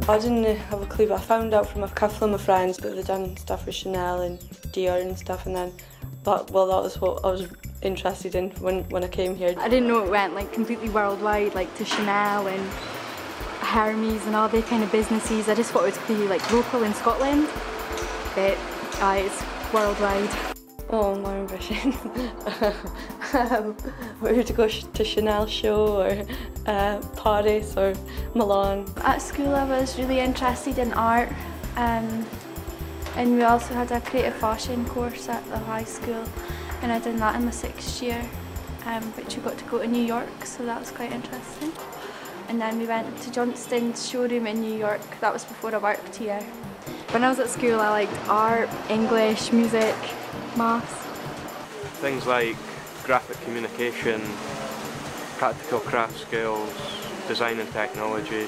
I didn't have a clue, but I found out from a couple of my friends that they'd done stuff with Chanel and Dior and stuff, and then that was what I was interested in when I came here. I didn't know it went like completely worldwide, like to Chanel and Hermes and all the kind of businesses. I just thought it would be like local in Scotland, but it's worldwide. Oh, my ambition. Whether to go to Chanel show or Paris or Milan. At school I was really interested in art, and we also had a creative fashion course at the high school, and I did that in my 6th year, which we got to go to New York, so that was quite interesting. And then we went to Johnston's showroom in New York. That was before I worked here. When I was at school I liked art, English, music, maths. Things like graphic communication, practical craft skills, design and technology,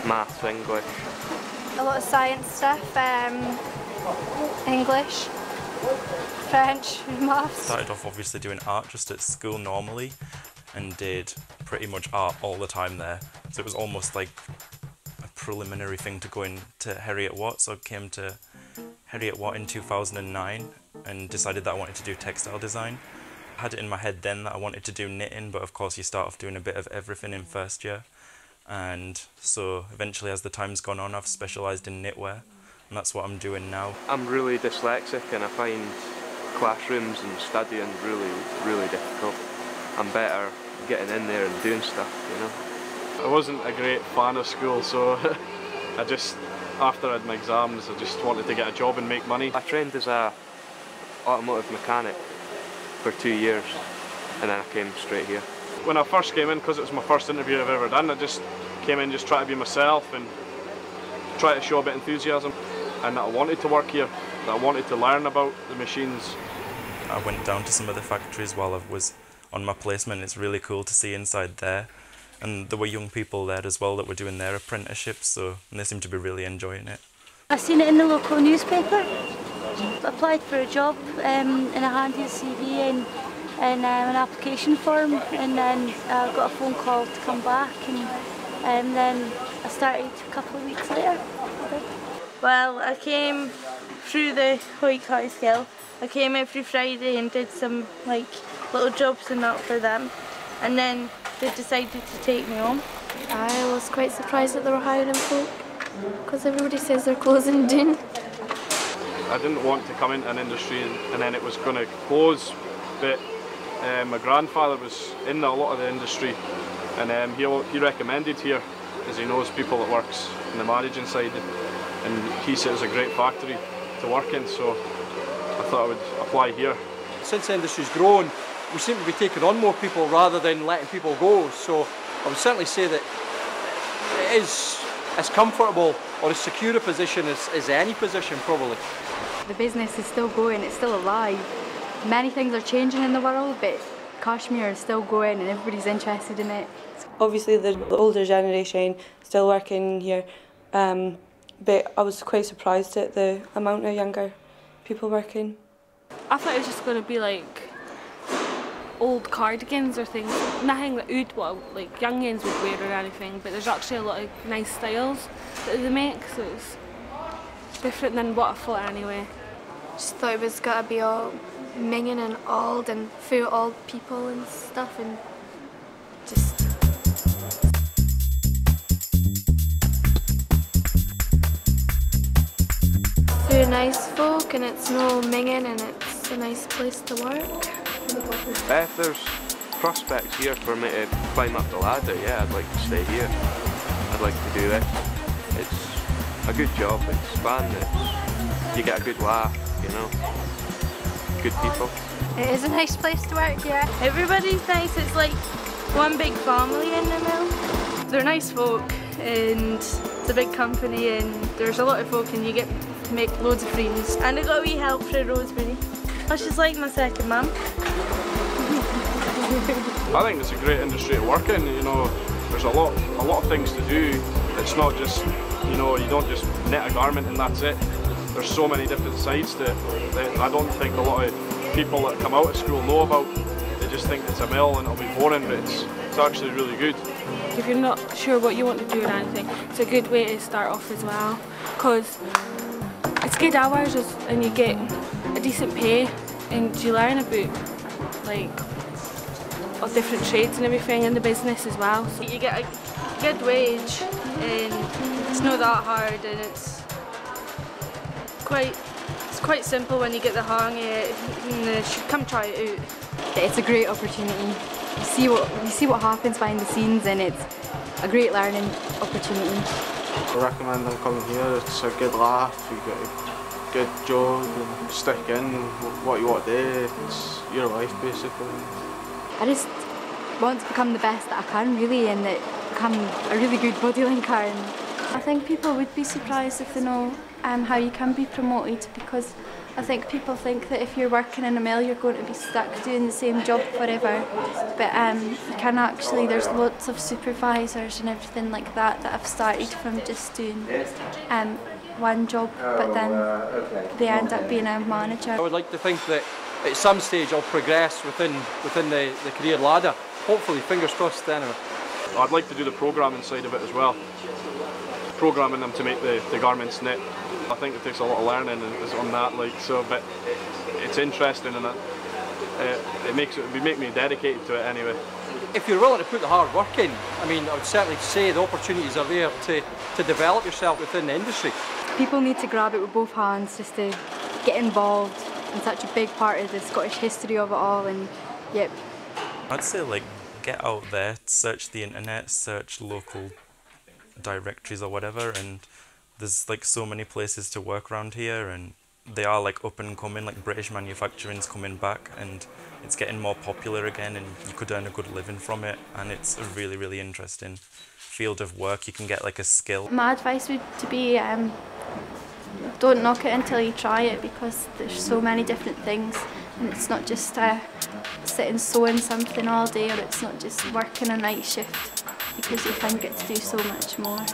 maths, English. A lot of science stuff, English, French, maths. Started off obviously doing art just at school normally, and did pretty much art all the time there. So it was almost like a preliminary thing to go into Heriot-Watt. So I came to Heriot-Watt in 2009 and decided that I wanted to do textile design. I had it in my head then that I wanted to do knitting, but of course you start off doing a bit of everything in first year. And so eventually, as the time's gone on, I've specialised in knitwear, and that's what I'm doing now. I'm really dyslexic and I find classrooms and studying really difficult. I'm better getting in there and doing stuff, you know. I wasn't a great fan of school, so after I had my exams, I just wanted to get a job and make money. I trained as a automotive mechanic for 2 years, and then I came straight here. When I first came in, because it was my first interview I've ever done, I just came in just trying to be myself and try to show a bit of enthusiasm, and that I wanted to work here, that I wanted to learn about the machines. I went down to some of the factories while I was on my placement. It's really cool to see inside there, and there were young people there as well that were doing their apprenticeships, and they seem to be really enjoying it. I seen it in the local newspaper, applied for a job, and I handed a CV and an application form, and then I got a phone call to come back, and then I started a couple of weeks later. Well, I came through the High Skill. I came every Friday and did some little jobs and that for them, and then they decided to take me on. I was quite surprised that they were hiring folk, because everybody says they're closing down. I didn't want to come into an industry and then it was going to close, but my grandfather was in a lot of the industry, and he recommended here, as he knows people that works in the managing side, and he said it was a great factory to work in, so I thought I would apply here. Since the industry's grown, we seem to be taking on more people rather than letting people go, so I would certainly say that it is as comfortable or as secure a position as any position, probably. The business is still going, it's still alive. Many things are changing in the world, but Kashmir is still going and everybody's interested in it. Obviously the older generation still working here, but I was quite surprised at the amount of younger people working. I thought it was just going to be like old cardigans or things, nothing that like youngins would wear or anything, but there's actually a lot of nice styles that they make, so it's different than what I thought anyway. Just thought it was got to be all minging and old and full old people and stuff, and just... They're nice folk and it's no minging and it's a nice place to work. If there's prospects here for me to climb up the ladder, yeah, I'd like to stay here. I'd like to do this. It's a good job, it's fun, you get a good laugh, you know, good people. It is a nice place to work, yeah. Everybody's nice, it's like one big family in the mill. They're nice folk and it's a big company and there's a lot of folk and you get to make loads of friends. And I got a wee help for Rosemary. She's like my second mum. I think it's a great industry to work in, you know, there's a lot of things to do. It's not just, you know, you don't just knit a garment and that's it. There's so many different sides to it that I don't think a lot of people that come out of school know about. They just think it's a mill and it'll be boring, but it's actually really good. If you're not sure what you want to do or anything, it's a good way to start off as well, because it's good hours and you get a decent pay and you learn about like of different trades and everything in the business as well. So you get a good wage and it's not that hard, and it's quite simple when you get the hang of it. You should come try it out. It's a great opportunity. You see what happens behind the scenes, and it's a great learning opportunity. I recommend them coming here. It's a good laugh, you get a good job and stick in what you want to do. It's your life basically. I just want to become the best that I can really, and become a really good bodylinker. I think people would be surprised if they know how you can be promoted, because I think people think that if you're working in a mill you're going to be stuck doing the same job forever, but you can actually, there's lots of supervisors and everything like that have started from just doing one job, but then they end up being a manager. I would like to think that at some stage I'll progress within the career ladder. Hopefully, fingers crossed anyway. I'd like to do the programming side of it as well. Programming them to make the garments knit. I think it takes a lot of learning on that, but it's interesting, and it make me dedicated to it anyway. If you're willing to put the hard work in, I mean, I would certainly say the opportunities are there to develop yourself within the industry. People need to grab it with both hands just to get involved in such a big part of the Scottish history of it all, and yep. I'd say like get out there, search the internet, search local directories or whatever, and there's like so many places to work around here, and they are like up and coming, like British manufacturing's coming back and it's getting more popular again, and you could earn a good living from it, and it's a really, really interesting field of work. You can get like a skill. My advice would to be don't knock it until you try it, because there's so many different things, and it's not just sitting sewing something all day, or it's not just working a night shift, because you can get to do so much more.